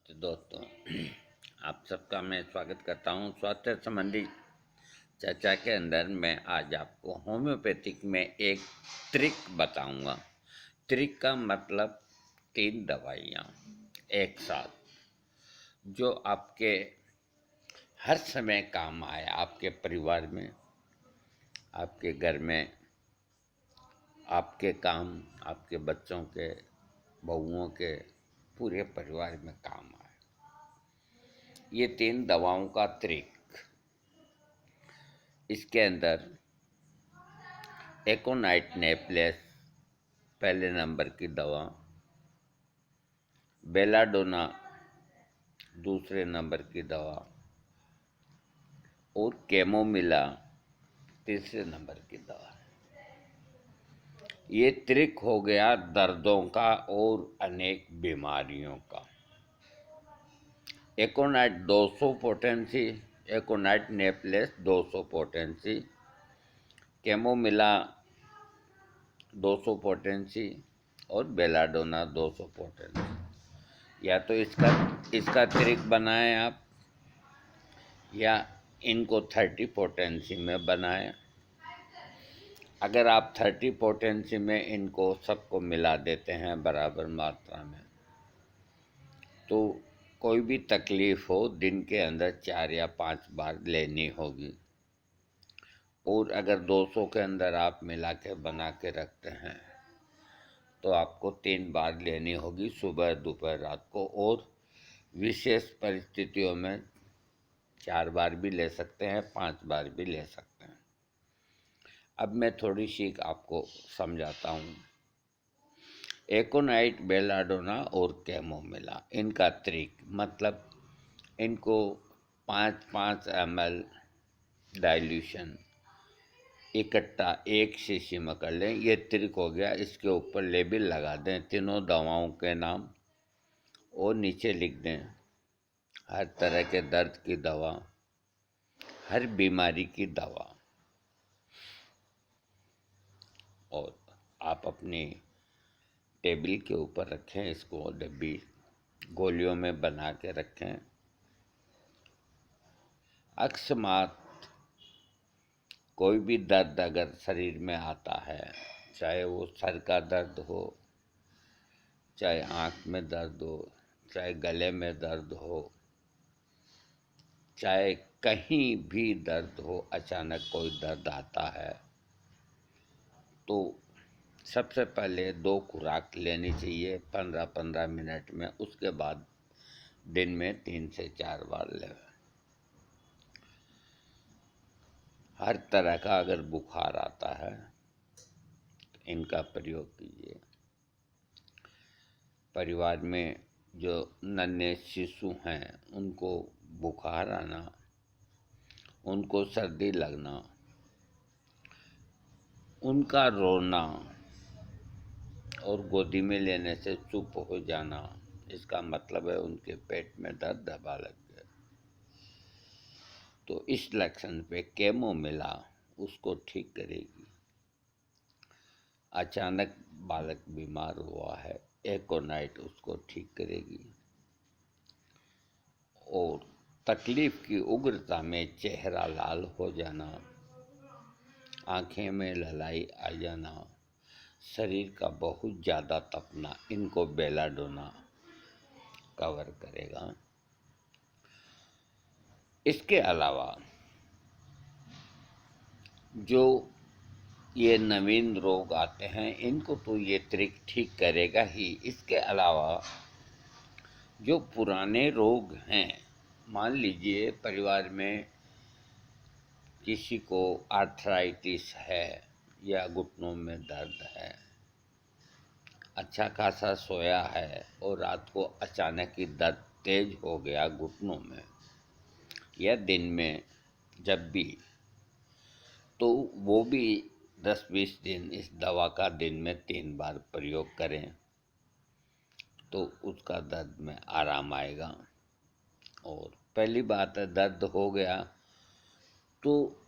तो दोस्तों, आप सबका मैं स्वागत करता हूं स्वास्थ्य संबंधी चर्चा के अंदर। मैं आज आपको होम्योपैथिक में एक ट्रिक बताऊंगा। ट्रिक का मतलब 3 दवाइयाँ एक साथ जो आपके हर समय काम आए, आपके परिवार में, आपके घर में, आपके काम, आपके बच्चों के, बहुओं के, पूरे परिवार में काम आए। ये 3 दवाओं का ट्रिक। इसके अंदर एकोनाइट नेपलेस पहले नंबर की दवा, बेलाडोना दूसरे नंबर की दवा और कैमोमिला तीसरे नंबर की दवा। ये ट्रिक हो गया दर्दों का और अनेक बीमारियों का। एकोनाइट 200 पोटेंसी, एकोनाइट नेपलेस 200 पोटेंसी, कैमोमिला 200 पोटेंसी और बेलाडोना 200 पोटेंसी। या तो इसका ट्रिक बनाएं आप, या इनको 30 पोटेंसी में बनाएं। अगर आप 30 पोटेंसी में इनको सबको मिला देते हैं बराबर मात्रा में, तो कोई भी तकलीफ हो दिन के अंदर 4 या 5 बार लेनी होगी। और अगर 200 के अंदर आप मिला के बना के रखते हैं तो आपको 3 बार लेनी होगी, सुबह, दोपहर, रात को। और विशेष परिस्थितियों में 4 बार भी ले सकते हैं, 5 बार भी ले सकते हैं। अब मैं थोड़ी सी आपको समझाता हूँ। एकोनाइट, बेलाडोना और कैमोमिला, इनका ट्रिक मतलब इनको 5-5 ml डाइल्यूशन इकट्ठा एक शीशी में कर लें। ये ट्रिक हो गया। इसके ऊपर लेबल लगा दें तीनों दवाओं के नाम और नीचे लिख दें हर तरह के दर्द की दवा, हर बीमारी की दवा। और आप अपनी टेबल के ऊपर रखें इसको, डब्बी गोलियों में बना के रखें। अकस्मात कोई भी दर्द अगर शरीर में आता है, चाहे वो सर का दर्द हो, चाहे आँख में दर्द हो, चाहे गले में दर्द हो, चाहे कहीं भी दर्द हो, अचानक कोई दर्द आता है, तो सबसे पहले 2 खुराक लेनी चाहिए 15-15 मिनट में। उसके बाद दिन में 3 से 4 बार लें। हर तरह का अगर बुखार आता है तो इनका प्रयोग कीजिए। परिवार में जो नन्हे शिशु हैं उनको बुखार आना, उनको सर्दी लगना, उनका रोना और गोदी में लेने से चुप हो जाना, इसका मतलब है उनके पेट में दर्द दबा लग गया। तो इस लक्षण पे कैमोमिला उसको ठीक करेगी। अचानक बालक बीमार हुआ है, एकोनाइट उसको ठीक करेगी। और तकलीफ की उग्रता में चेहरा लाल हो जाना, आँखें में ललाई आ जाना, शरीर का बहुत ज़्यादा तपना, इनको बेलाडोना कवर करेगा। इसके अलावा जो ये नवीन रोग आते हैं इनको तो ये ट्रिक ठीक करेगा ही। इसके अलावा जो पुराने रोग हैं, मान लीजिए परिवार में किसी को आर्थराइटिस है या घुटनों में दर्द है, अच्छा खासा सोया है और रात को अचानक ही दर्द तेज हो गया घुटनों में, या दिन में जब भी, तो वो भी 10-20 दिन इस दवा का दिन में 3 बार प्रयोग करें तो उसका दर्द में आराम आएगा। और पहली बात है, दर्द हो गया तो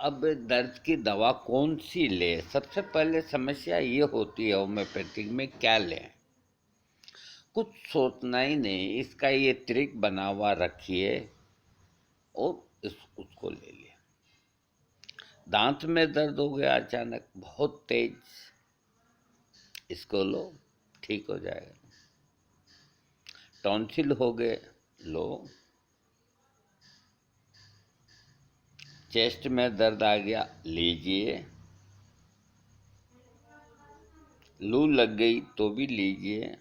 अब दर्द की दवा कौन सी ले। सबसे पहले समस्या ये होती है होम्योपैथिक में क्या लें। कुछ सोचना ही नहीं, इसका ये ट्रिक बना हुआ रखिए और उसको ले लिया। दांत में दर्द हो गया अचानक बहुत तेज, इसको लो, ठीक हो जाएगा। टॉन्सिल हो गए, लो। चेस्ट में दर्द आ गया, लीजिए। लू लग गई तो भी लीजिए,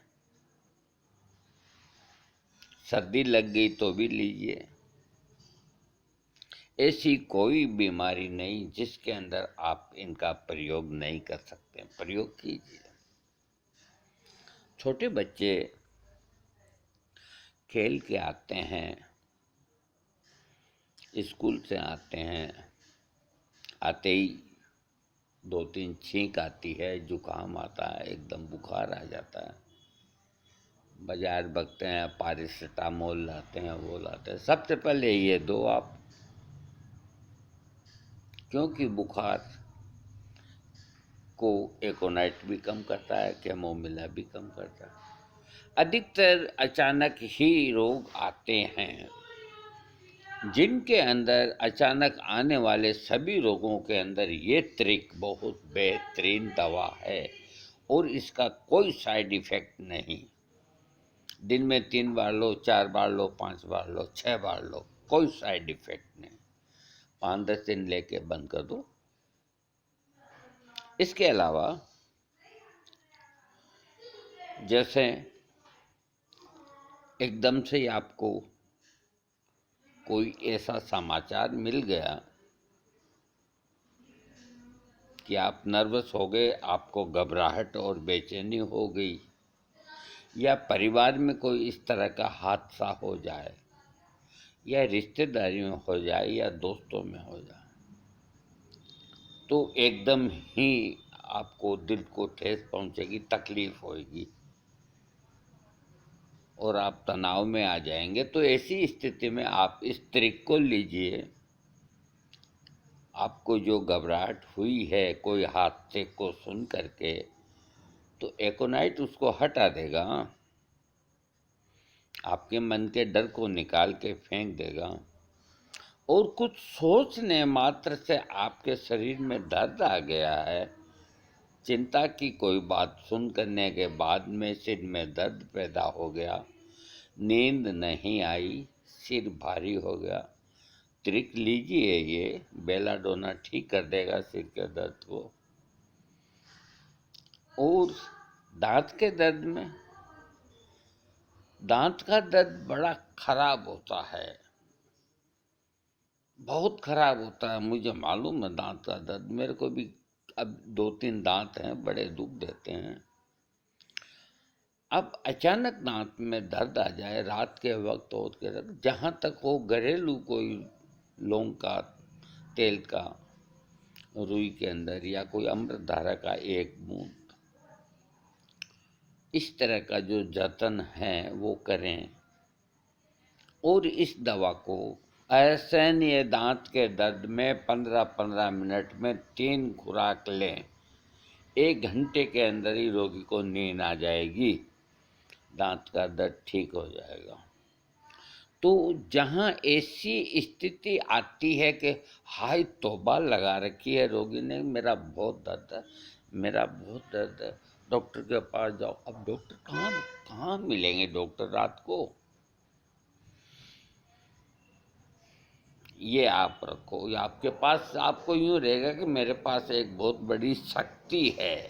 सर्दी लग गई तो भी लीजिए। ऐसी कोई बीमारी नहीं जिसके अंदर आप इनका प्रयोग नहीं कर सकते, प्रयोग कीजिए। छोटे बच्चे खेल के आते हैं, स्कूल से आते हैं, आते ही 2-3 छींक आती है, जुकाम आता है, एकदम बुखार आ जाता है। बाजार बकते हैं, पैरासिटामोल लाते हैं, वो लाते हैं। सबसे पहले ये दो आप, क्योंकि बुखार को एकोनाइट भी कम करता है, कैमोमिला भी कम करता है। अधिकतर अचानक ही रोग आते हैं, जिनके अंदर अचानक आने वाले सभी रोगों के अंदर ये ट्रिक बहुत बेहतरीन दवा है और इसका कोई साइड इफ़ेक्ट नहीं। दिन में 3 बार लो, 4 बार लो, 5 बार लो, 6 बार लो, कोई साइड इफ़ेक्ट नहीं। 5-10 दिन लेके बंद कर दो। इसके अलावा जैसे एकदम से आपको कोई ऐसा समाचार मिल गया कि आप नर्वस हो गए, आपको घबराहट और बेचैनी हो गई, या परिवार में कोई इस तरह का हादसा हो जाए, या रिश्तेदारी में हो जाए, या दोस्तों में हो जाए, तो एकदम ही आपको दिल को ठेस पहुंचेगी, तकलीफ होगी और आप तनाव में आ जाएंगे। तो ऐसी स्थिति में आप इस ट्रिक को लीजिए। आपको जो घबराहट हुई है कोई हादसे को सुन करके, तो एकोनाइट उसको हटा देगा, आपके मन के डर को निकाल के फेंक देगा और कुछ सोचने मात्र से आपके शरीर में दर्द आ गया है, चिंता की कोई बात सुन करने के बाद में सिर में दर्द पैदा हो गया, नींद नहीं आई, सिर भारी हो गया, ट्रिक लीजिए, ये बेलाडोना ठीक कर देगा सिर के दर्द को। और दांत के दर्द में, दांत का दर्द बड़ा खराब होता है, बहुत खराब होता है, मुझे मालूम है। दांत का दर्द मेरे को भी, अब 2-3 दांत हैं, बड़े दुख देते हैं। अब अचानक दांत में दर्द आ जाए रात के वक्त और के वक्त, जहाँ तक हो घरेलू कोई लौंग का तेल का रुई के अंदर या कोई अमृतधारा का 1 बूंद, इस तरह का जो जतन है वो करें। और इस दवा को असहनीय दांत के दर्द में 15-15 मिनट में 3 खुराक लें। 1 घंटे के अंदर ही रोगी को नींद आ जाएगी, दांत का दर्द ठीक हो जाएगा। तो जहाँ ऐसी स्थिति आती है कि हाय तौबा लगा रखी है रोगी ने, मेरा बहुत दर्द है, मेरा बहुत दर्द है, डॉक्टर के पास जाओ। अब डॉक्टर कहाँ कहाँ मिलेंगे डॉक्टर रात को? ये आप रखो, ये आपके पास, आपको यूँ रहेगा कि मेरे पास एक बहुत बड़ी शक्ति है,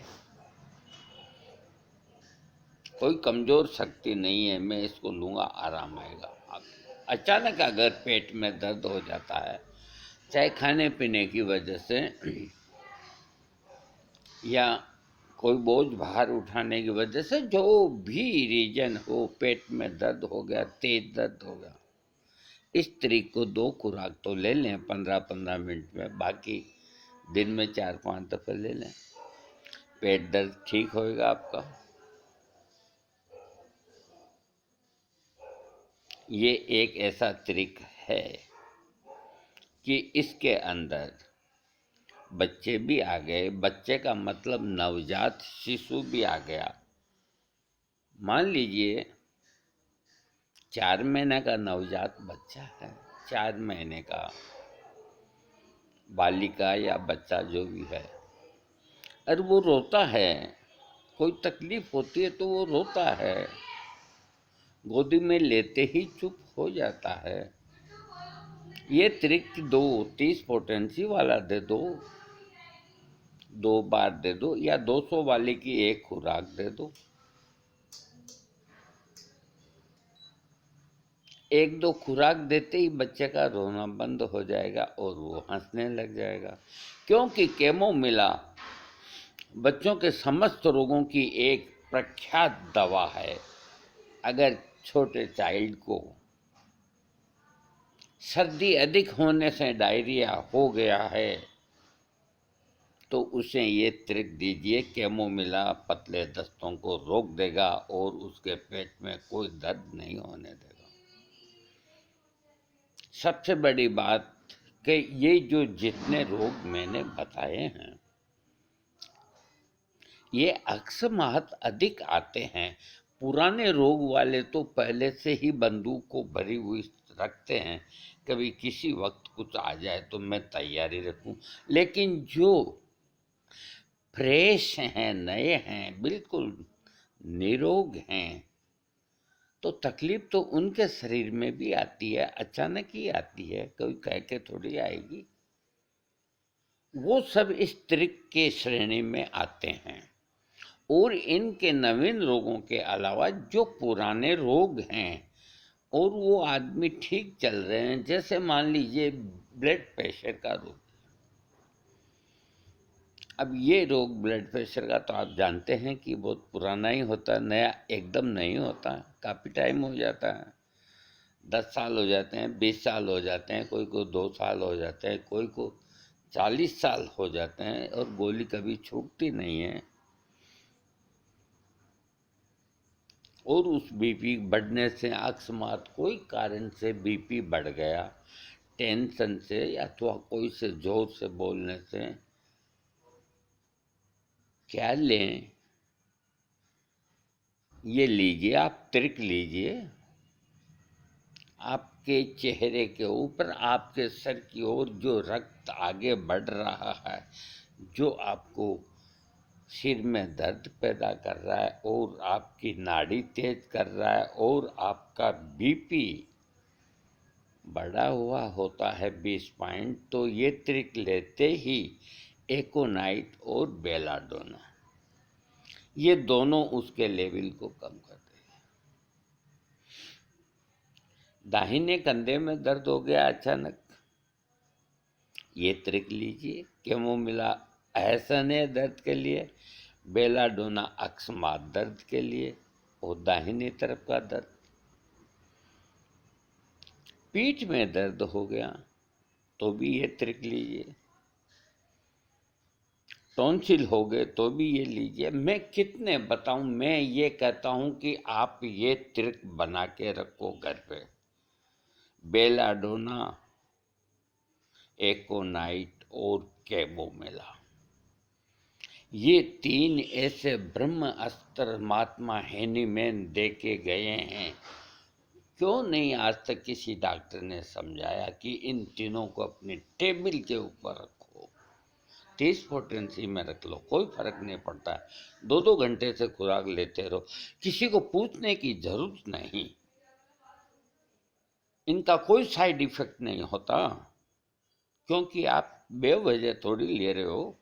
कोई कमज़ोर शक्ति नहीं है, मैं इसको लूँगा आराम आएगा। अब अचानक अगर पेट में दर्द हो जाता है, चाहे खाने पीने की वजह से या कोई बोझ भार उठाने की वजह से, जो भी रीजन हो, पेट में दर्द हो गया, तेज दर्द हो गया, इस तरीके को 2 खुराक तो ले लें 15-15 मिनट में, बाकी दिन में 4-5 दफ़े ले लें, पेट दर्द ठीक होएगा आपका। ये एक ऐसा ट्रिक है कि इसके अंदर बच्चे भी आ गए, बच्चे का मतलब नवजात शिशु भी आ गया, मान लीजिए 4 महीने का नवजात बच्चा है, 4 महीने का बालिका या बच्चा जो भी है, और वो रोता है, कोई तकलीफ होती है तो वो रोता है, गोदी में लेते ही चुप हो जाता है। ये त्रिक दो, 30 पोटेंसी वाला दे दो, 2 बार दे दो, या 200 वाले की एक खुराक दे दो। 1-2 खुराक देते ही बच्चे का रोना बंद हो जाएगा और वो हंसने लग जाएगा, क्योंकि कैमोमिला बच्चों के समस्त रोगों की एक प्रख्यात दवा है। अगर छोटे चाइल्ड को सर्दी अधिक होने से डायरिया हो गया है तो उसे ये त्रिक दीजिए, कैमोमिला पतले दस्तों को रोक देगा और उसके पेट में कोई दर्द नहीं होने देगा। सबसे बड़ी बात कि ये जो जितने रोग मैंने बताए हैं ये अकस्मात अधिक आते हैं। पुराने रोग वाले तो पहले से ही बंदूक को भरी हुई रखते हैं, कभी किसी वक्त कुछ आ जाए तो मैं तैयारी रखूं। लेकिन जो फ्रेश हैं, नए हैं, बिल्कुल निरोग हैं, तो तकलीफ तो उनके शरीर में भी आती है, अचानक ही आती है, कोई कह के थोड़ी आएगी। वो सब इस त्रिक के श्रेणी में आते हैं। और इनके नवीन रोगों के अलावा जो पुराने रोग हैं और वो आदमी ठीक चल रहे हैं, जैसे मान लीजिए ब्लड प्रेशर का रोग। अब ये रोग ब्लड प्रेशर का तो आप जानते हैं कि बहुत पुराना ही होता है, नया एकदम नहीं होता, काफ़ी टाइम हो जाता है। 10 साल हो जाते हैं, 20 साल हो जाते हैं, कोई को 2 साल हो जाते हैं, कोई को 40 साल हो जाते हैं, और गोली कभी छूटती नहीं है। और उस बीपी बढ़ने से अकस्मात कोई कारण से बीपी बढ़ गया, टेंशन से अथवा कोई से जोर से बोलने से, क्या लें? ये लीजिए, आप त्रिक लीजिए। आपके चेहरे के ऊपर, आपके सर की ओर जो रक्त आगे बढ़ रहा है, जो आपको सिर में दर्द पैदा कर रहा है और आपकी नाड़ी तेज कर रहा है और आपका बीपी बढ़ा हुआ होता है 20 पॉइंट, तो ये त्रिक लेते ही एकोनाइट और बेलाडोना, ये दोनों उसके लेवल को कम कर देगा। दाहिने कंधे में दर्द हो गया अचानक, ये त्रिक लीजिए। कैमोमिला ऐसने दर्द के लिए, बेलाडोना अकस्मात दर्द के लिए, और दाहिनी तरफ का दर्द। पीठ में दर्द हो गया तो भी ये त्रिक लीजिए। टॉन्सिल हो गए तो भी ये लीजिए। मैं कितने बताऊं, मैं ये कहता हूं कि आप ये त्रिक बना के रखो घर पे। बेलाडोना, एकोनाइट और कैमोमिला, ये 3 ऐसे ब्रह्म अस्त्र महात्मा हैनीमैन दे के गए हैं। क्यों नहीं आज तक किसी डॉक्टर ने समझाया कि इन तीनों को अपनी टेबल के ऊपर रखो, 30 पोटेंसी में रख लो, कोई फर्क नहीं पड़ता है। 2-2 घंटे से खुराक लेते रहो, किसी को पूछने की जरूरत नहीं, इनका कोई साइड इफेक्ट नहीं होता, क्योंकि आप बेवजह थोड़ी ले रहे हो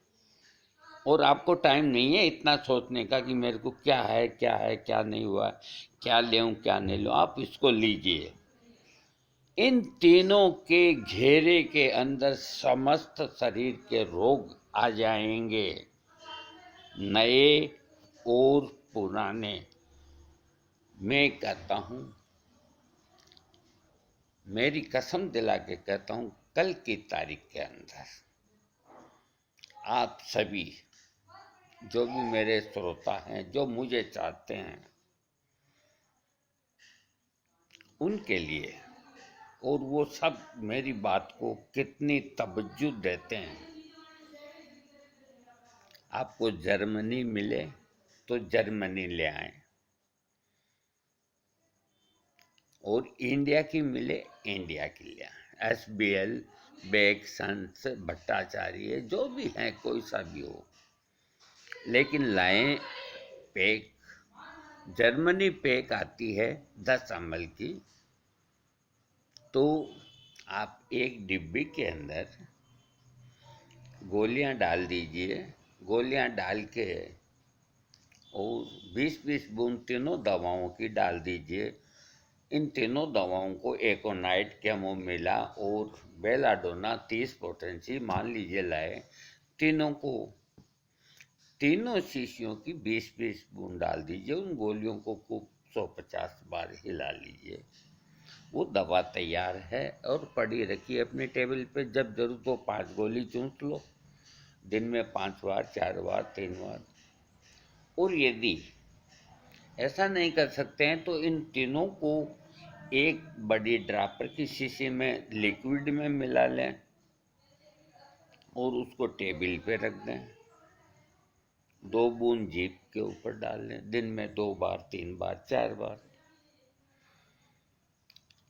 और आपको टाइम नहीं है इतना सोचने का कि मेरे को क्या है क्या नहीं हुआ, क्या लें क्या नहीं लूँ। आप इसको लीजिए। इन तीनों के घेरे के अंदर समस्त शरीर के रोग आ जाएंगे, नए और पुराने। मैं कहता हूँ, मेरी कसम दिला के कहता हूँ, कल की तारीख के अंदर आप सभी जो भी मेरे श्रोता हैं, जो मुझे चाहते हैं, उनके लिए, और वो सब मेरी बात को कितनी तवज्जो देते हैं। आपको जर्मनी मिले तो जर्मनी ले आएं, और इंडिया की मिले इंडिया की लिया, SBL, बेक, सन्स, भट्टाचार्य, जो भी हैं, कोई सा भी हो, लेकिन लाएं पैक। जर्मनी पैक आती है 10 ml की, तो आप एक डिब्बी के अंदर गोलियां डाल दीजिए। गोलियां डाल के और 20-20 बूंद तीनों दवाओं की डाल दीजिए। इन तीनों दवाओं को एकोनाइट, कैमोमिला और बेलाडोना 30 पोटेंसी मान लीजिए लाए, तीनों को, तीनों शीशियों की 20-20 बूंद डाल दीजिए। उन गोलियों को खूब 150 बार हिला लीजिए। वो दवा तैयार है और पड़ी रखिए अपने टेबल पे। जब जरूरत हो 5 गोली चूस लो, दिन में 5 बार, 4 बार, 3 बार। और यदि ऐसा नहीं कर सकते हैं तो इन तीनों को एक बड़ी ड्रापर की शीशी में लिक्विड में मिला लें और उसको टेबल पे रख दें। 2 बूंद जीभ के ऊपर डाल लें। दिन में 2 बार, 3 बार, 4 बार।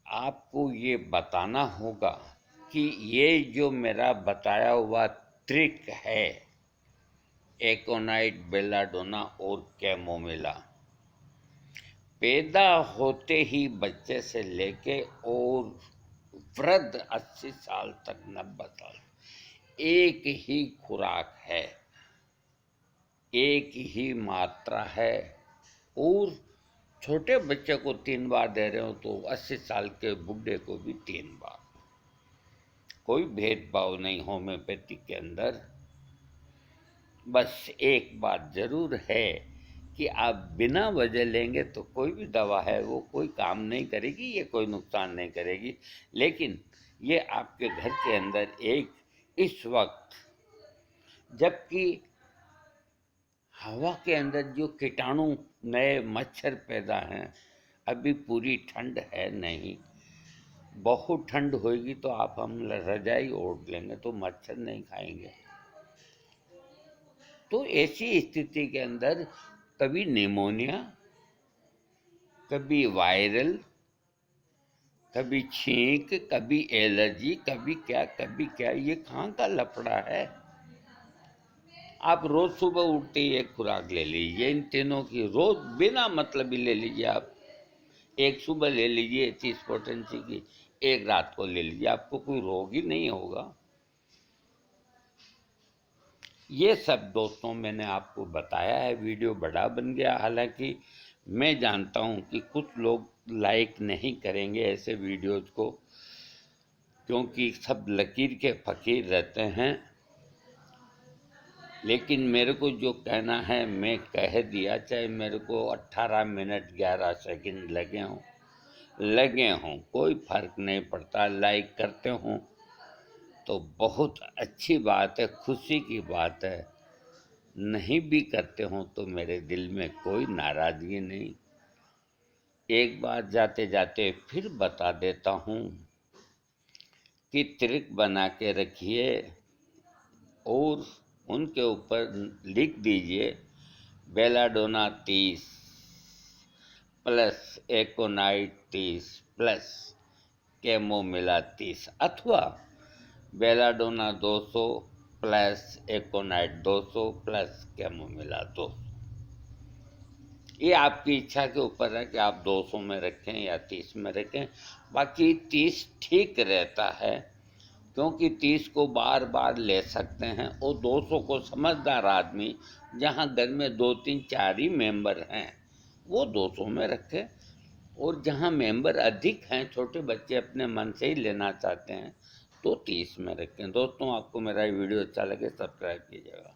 आपको ये बताना होगा कि ये जो मेरा बताया हुआ ट्रिक है, एकोनाइट, बेलाडोना और कैमोमिला, पैदा होते ही बच्चे से लेके और वृद्ध 80 साल तक, 90 साल, एक ही खुराक है, एक ही मात्रा है। और छोटे बच्चे को 3 बार दे रहे हो तो 80 साल के बुढ़े को भी 3 बार। कोई भेदभाव नहीं होम्योपैथी के अंदर। बस एक बात जरूर है कि आप बिना वजह लेंगे तो कोई भी दवा है वो कोई काम नहीं करेगी, ये कोई नुकसान नहीं करेगी। लेकिन ये आपके घर के अंदर एक, इस वक्त जबकि हवा के अंदर जो कीटाणु, नए मच्छर पैदा हैं, अभी पूरी ठंड है नहीं। बहुत ठंड होगी तो हम रजाई ओढ़ लेंगे तो मच्छर नहीं खाएंगे। तो ऐसी स्थिति के अंदर कभी निमोनिया, कभी वायरल, कभी छींक, कभी एलर्जी, कभी क्या, ये कहाँ का लफड़ा है। आप रोज सुबह उठते ही एक खुराक ले लीजिए, इन तीनों की रोज बिना मतलब ही ले लीजिए। आप एक सुबह ले लीजिए 30 पोटेंसी की, एक रात को ले लीजिए, आपको कोई रोग ही नहीं होगा। ये सब दोस्तों मैंने आपको बताया है। वीडियो बड़ा बन गया, हालांकि मैं जानता हूँ कि कुछ लोग लाइक नहीं करेंगे ऐसे वीडियोज़ को, क्योंकि सब लकीर के फ़कीर रहते हैं। लेकिन मेरे को जो कहना है मैं कह दिया, चाहे मेरे को 18 मिनट 11 सेकंड लगे हों, कोई फ़र्क नहीं पड़ता। लाइक करते हों तो बहुत अच्छी बात है, खुशी की बात है। नहीं भी करते हों तो मेरे दिल में कोई नाराज़गी नहीं। एक बार जाते जाते फिर बता देता हूँ कि ट्रिक बना के रखिए और उनके ऊपर लिख दीजिए बेलाडोना 30 प्लस एकोनाइट 30 प्लस कैमोमिला 30, अथवा बेलाडोना 200 प्लस एकोनाइट 200 प्लस कैमोमिला 200। ये आपकी इच्छा के ऊपर है कि आप 200 में रखें या 30 में रखें। बाकी 30 ठीक रहता है, क्योंकि 30 को बार बार ले सकते हैं। और 200 को समझदार आदमी, जहाँ घर में 2, 3, 4 ही मेंबर हैं, वो 200 में रखें। और जहाँ मेंबर अधिक हैं, छोटे बच्चे अपने मन से ही लेना चाहते हैं, तो 30 में रखें। दोस्तों, आपको मेरा वीडियो अच्छा लगे सब्सक्राइब कीजिएगा।